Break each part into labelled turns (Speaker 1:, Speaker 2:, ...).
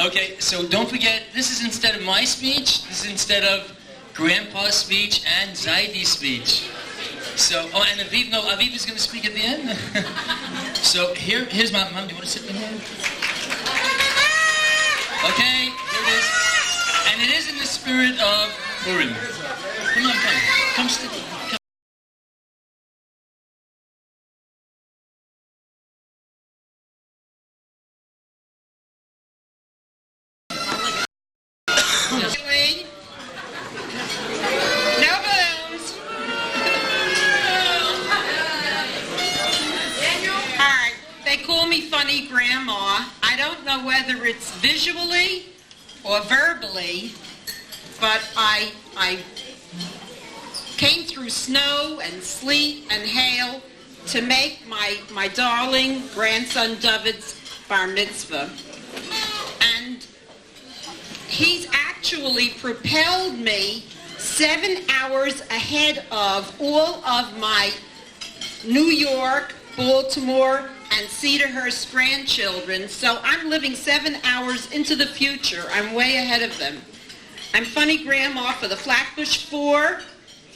Speaker 1: Okay, so don't forget, this is instead of my speech, this is instead of Grandpa's speech and Zaidi's speech. So, and Aviv is going to speak at the end. So here's my mom. Do you want to sit in here? Okay, here it is. And it is in the spirit of Purim. Come on, come sit. Come.
Speaker 2: Funny grandma. I don't know whether it's visually or verbally, but I came through snow and sleet and hail to make my darling grandson Dovid's bar mitzvah. And he's actually propelled me 7 hours ahead of all of my New York, Baltimore, and Cedarhurst grandchildren, so I'm living 7 hours into the future. I'm way ahead of them. I'm funny grandma for the Flatbush 4,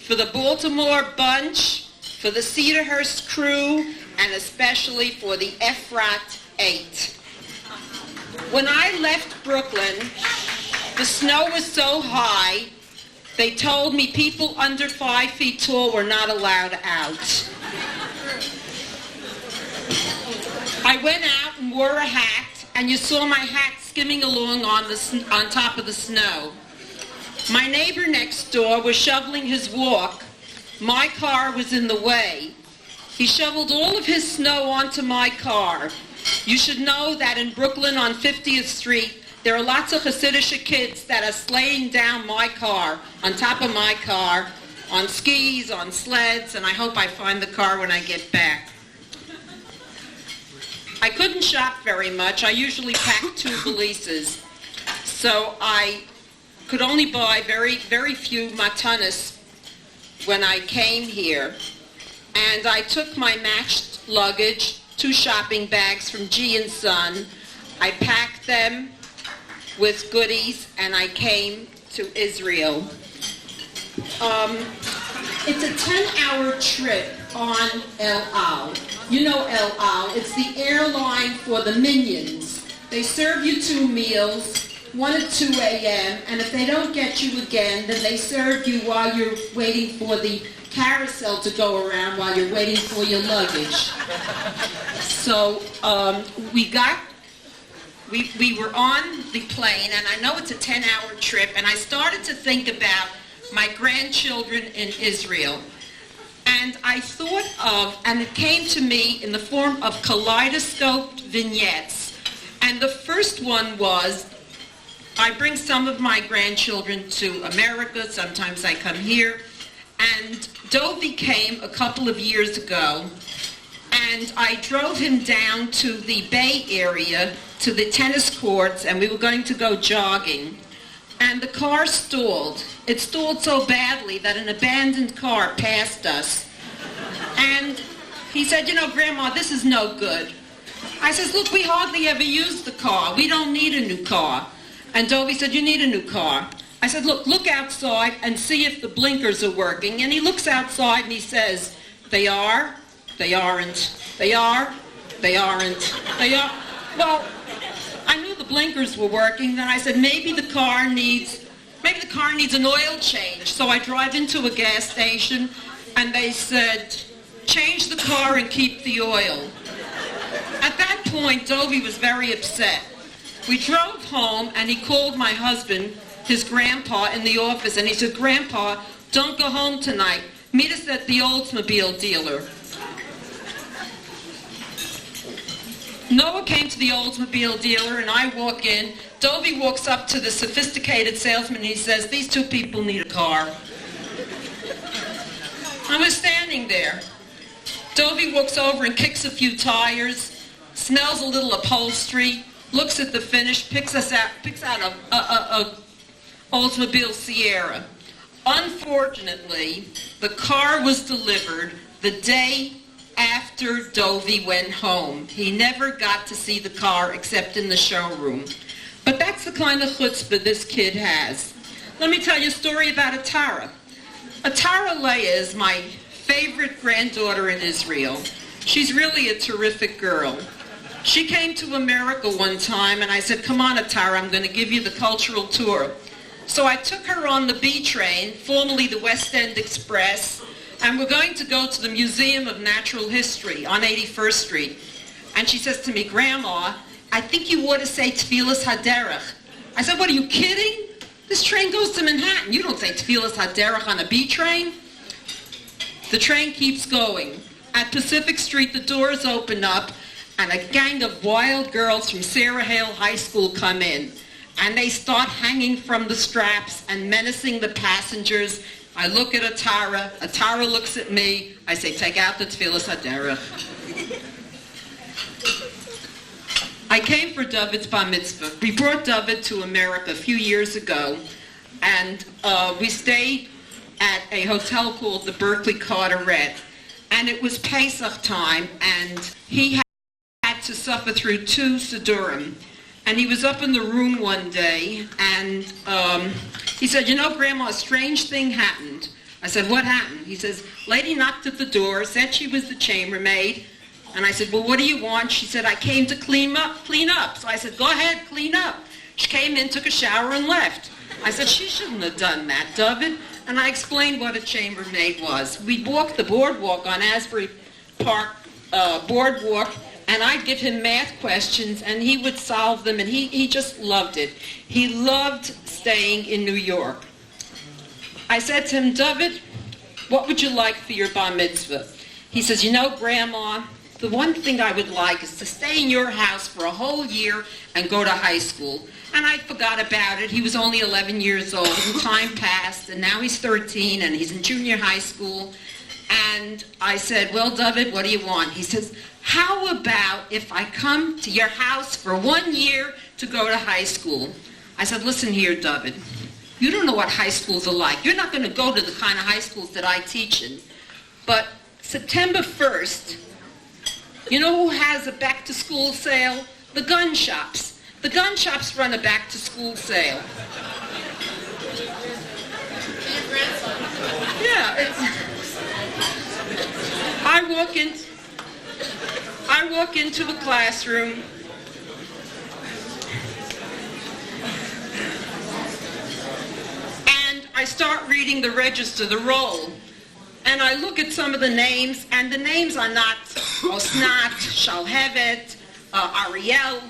Speaker 2: for the Baltimore bunch, for the Cedarhurst crew, and especially for the Efrat 8. When I left Brooklyn, the snow was so high, they told me people under 5 feet tall were not allowed out. I went out and wore a hat, and you saw my hat skimming along on top of the snow. My neighbor next door was shoveling his walk. My car was in the way. He shoveled all of his snow onto my car. You should know that in Brooklyn on 50th Street, there are lots of Hasidic kids that are sleighing down my car, on top of my car, on skis, on sleds, and I hope I find the car when I get back. I couldn't shop very much. I usually packed 2 valises. So I could only buy very, very few matanas when I came here. And I took my matched luggage, 2 shopping bags from G & Son. I packed them with goodies, and I came to Israel. It's a 10-hour trip on El Al. You know El Al. It's the airline for the minions. They serve you 2 meals, 1 at 2 a.m., and if they don't get you again, then they serve you while you're waiting for the carousel to go around while you're waiting for your luggage. So we were on the plane, and I know it's a 10-hour trip, and I started to think about my grandchildren in Israel. And I thought of, and it came to me in the form of kaleidoscoped vignettes. And the first one was, I bring some of my grandchildren to America, sometimes I come here, and Dovid came a couple of years ago, and I drove him down to the Bay Area, to the tennis courts, and we were going to go jogging. And the car stalled. It stalled so badly that an abandoned car passed us. And he said, you know, Grandma, this is no good. I says, look, we hardly ever use the car. We don't need a new car. And Dovid said, you need a new car. I said, look outside and see if the blinkers are working. And he looks outside and he says, they are, they aren't, they are, they aren't, they are. Well, I knew the blinkers were working. Then I said, maybe the car needs an oil change. So I drive into a gas station, and they said, change the car and keep the oil. At that point, Dovid was very upset. We drove home, and he called my husband, his grandpa, in the office, and he said, Grandpa, don't go home tonight. Meet us at the Oldsmobile dealer. Noah came to the Oldsmobile dealer, and I walk in. Dovid walks up to the sophisticated salesman, and he says, these 2 people need a car. I was standing there. Dovid walks over and kicks a few tires, smells a little upholstery, looks at the finish, picks out a Oldsmobile Sierra. Unfortunately, the car was delivered the day after Dovid went home. He never got to see the car except in the showroom. But that's the kind of chutzpah this kid has. Let me tell you a story about Atara. Atara Leah is my favorite granddaughter in Israel. She's really a terrific girl. She came to America one time and I said, come on Atara, I'm going to give you the cultural tour. So I took her on the B train, formerly the West End Express, and we're going to go to the Museum of Natural History on 81st Street. And she says to me, Grandma, I think you ought to say Tfilas Haderech. I said, what, are you kidding? This train goes to Manhattan. You don't say Tfilas Haderech on a B train. The train keeps going. At Pacific Street, the doors open up, and a gang of wild girls from Sarah Hale High School come in. And they start hanging from the straps and menacing the passengers. I look at Atara. Atara looks at me. I say, take out the Tfilas Haderech. I came for Dovid's bar mitzvah. We brought Dovid to America a few years ago, and we stayed at a hotel called the Berkeley Carteret. And it was Pesach time, and he had to suffer through 2 Sidurim. And he was up in the room one day, and he said, you know, Grandma, a strange thing happened. I said, what happened? He says, lady knocked at the door, said she was the chambermaid. And I said, well, what do you want? She said, I came to clean up. So I said, go ahead, clean up. She came in, took a shower, and left. I said, she shouldn't have done that, Dovid. And I explained what a chambermaid was. We'd walk the boardwalk on Asbury Park boardwalk, and I'd give him math questions, and he would solve them, and he just loved it. He loved staying in New York. I said to him, Dovid, what would you like for your bar mitzvah? He says, you know, Grandma, the one thing I would like is to stay in your house for a whole year and go to high school. And I forgot about it. He was only 11 years old, and time passed, and now he's 13, and he's in junior high school. And I said, well, Dovid, what do you want? He says, how about if I come to your house for 1 year to go to high school? I said, listen here, Dovid. You don't know what high schools are like. You're not going to go to the kind of high schools that I teach in. But September 1st, you know who has a back-to-school sale? The gun shops. The gun shops run a back-to-school sale. Yeah, I walk into a classroom. And I start reading the register, the roll. And I look at some of the names, and the names are not Osnat, Shalhevet, Ariel,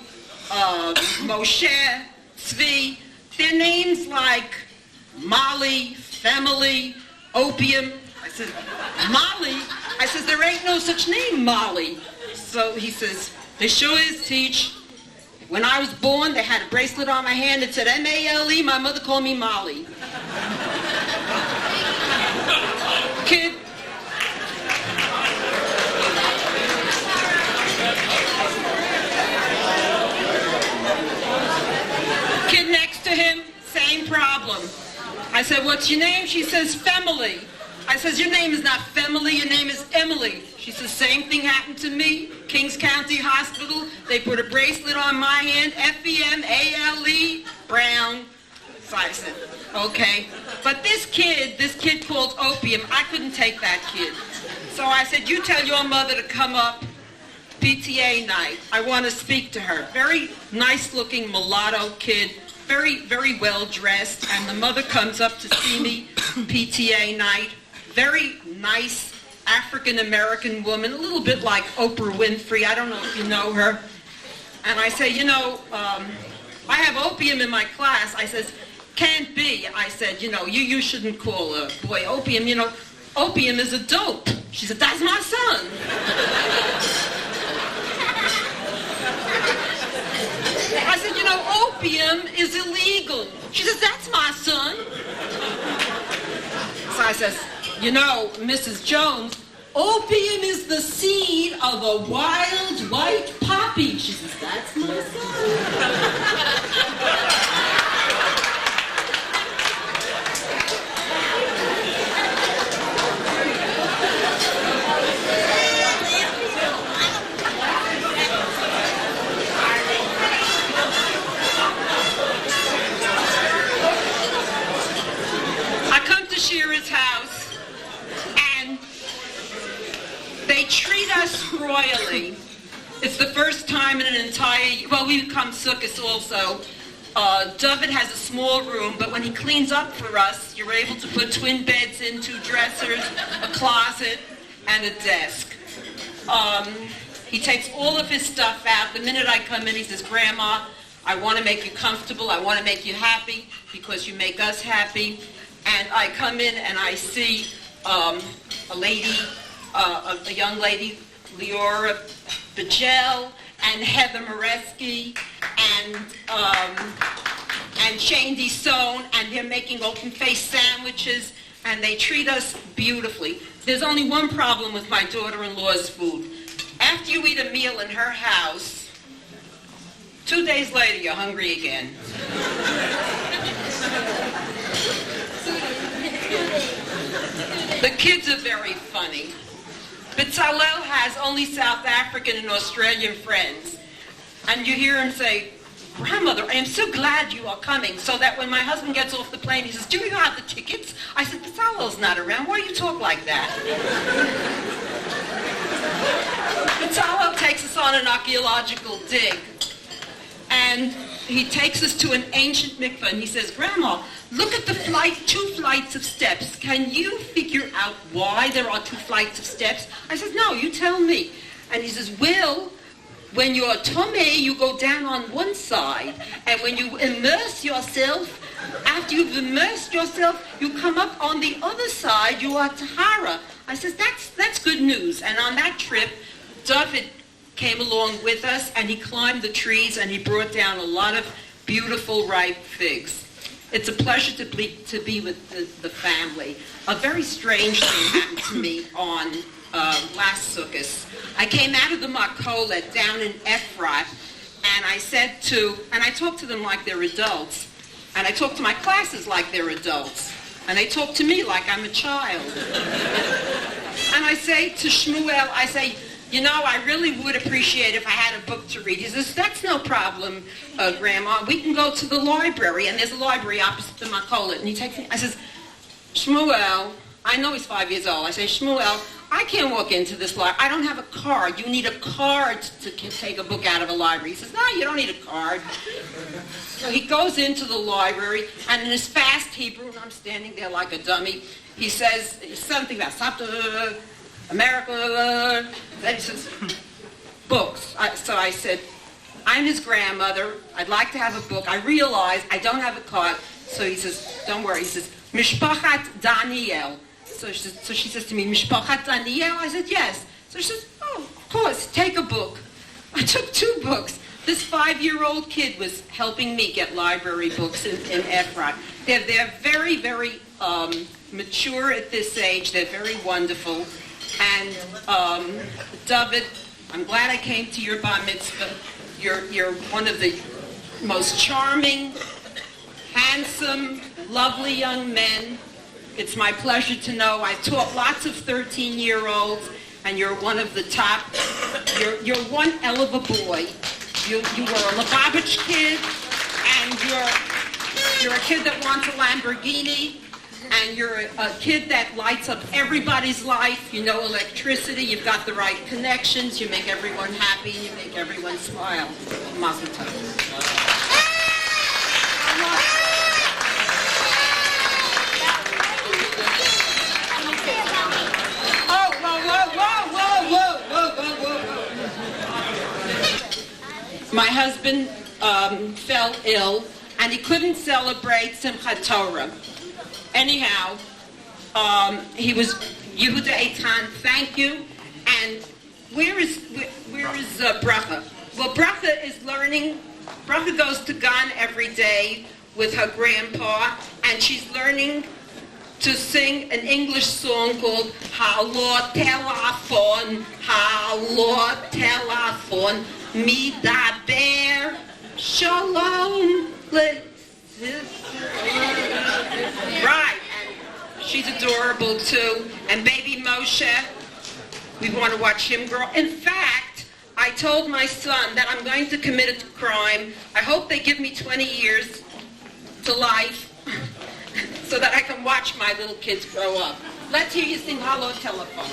Speaker 2: Moshe, Tzvi. They're names like Molly, Family, Opium. I said, Molly? I said, there ain't no such name, Molly. So he says, they sure is, teach. When I was born, they had a bracelet on my hand that said M-A-L-E. My mother called me Molly. Kid. Kid next to him, same problem. I said, what's your name? She says, Family. I says, your name is not Family, your name is Emily. She says, same thing happened to me. Kings County Hospital, they put a bracelet on my hand, F-E-M-A-L-E, Brown. So I said, okay. But this kid called Opium, I couldn't take that kid. So I said, you tell your mother to come up, PTA night. I want to speak to her. Very nice-looking mulatto kid, very, very well-dressed, and the mother comes up to see me, PTA night. Very nice African-American woman, a little bit like Oprah Winfrey. I don't know if you know her. And I say, you know, I have Opium in my class. I says, can't be. I said, you know, you shouldn't call a boy Opium. You know, Opium is a dope. She said, that's my son. I said, you know, Opium is illegal. She says, that's my son. So I says, you know, Mrs. Jones, opium is the seed of a wild white poppy. She says, that's my son.
Speaker 3: royally. It's the first time in an entire year. Well, we come Sukkot also. Dovid has a small room, but when he cleans up for us, you're able to put twin beds in, 2 dressers, a closet, and a desk. He takes all of his stuff out. The minute I come in, he says, Grandma, I want to make you comfortable. I want to make you happy because you make us happy. And I come in and I see a young lady, Leora Bajel, and Heather Moreski, and Shane DeSone, and they're making open-faced sandwiches, and they treat us beautifully. There's only one problem with my daughter-in-law's food. After you eat a meal in her house, 2 days later, you're hungry again. The kids are very funny. Bezalel has only South African and Australian friends. And you hear him say, Grandmother, I am so glad you are coming, so that when my husband gets off the plane, he says, do you have the tickets? I said, Bezalel's not around. Why do you talk like that? Bezalel takes us on an archaeological dig. And he takes us to an ancient mikveh, and he says, Grandma, look at the 2 flights of steps. Can you figure out why there are 2 flights of steps? I said, no, you tell me. And he says, Will, when you're tomei, you go down on one side. And when you immerse yourself, after you've immersed yourself, you come up on the other side, you are tahara. I said, that's good news. And on that trip, Dovid came along with us, and he climbed the trees, and he brought down a lot of beautiful ripe figs. It's a pleasure to be with the family. A very strange thing happened to me on last Sukkot. I came out of the Makolet down in Efrat, and I talked to them like they're adults, and I talked to my classes like they're adults, and they talk to me like I'm a child. And I say to Shmuel, I say, you know, I really would appreciate if I had a book to read. He says, that's no problem, Grandma. We can go to the library, and there's a library opposite the Makolet. And he takes me, I says, Shmuel, I know he's 5 years old. I say, Shmuel, I can't walk into this library. I don't have a card. You need a card to take a book out of a library. He says, no, you don't need a card. So he goes into the library, and in his fast Hebrew, and I'm standing there like a dummy, he says something about Sabta, America, then he says, books. So I said, I'm his grandmother. I'd like to have a book. I realize I don't have a card. So he says, don't worry. He says, Mishpachat Daniel. So she says to me, Mishpachat Daniel? I said, yes. So she says, oh, of course, take a book. I took 2 books. This 5-year-old kid was helping me get library books in Efrat. They're very, very mature at this age. They're very wonderful. And Dovid, I'm glad I came to your bar mitzvah. You're one of the most charming, handsome, lovely young men. It's my pleasure to know I've taught lots of 13-year-olds, and you're one of the top. You're one hell of a boy. You were a Lubavitch kid, and you're a kid that wants a Lamborghini. And you're a kid that lights up everybody's life. You know electricity. You've got the right connections. You make everyone happy. You make everyone smile. Mazel tov. Oh, whoa. My husband fell ill, and he couldn't celebrate Simchat Torah. Anyhow, he was Yehuda Eitan. Thank you. And where is Bracha? Well, Bracha is learning. Bracha goes to Gan every day with her grandpa, and she's learning to sing an English song called Halot Telafon, Halot Telafon, Midaber Shalom. Right. She's adorable too. And baby Moshe, we want to watch him grow. In fact, I told my son that I'm going to commit a crime. I hope they give me 20 years to life so that I can watch my little kids grow up. Let's hear you sing Hello Telephone.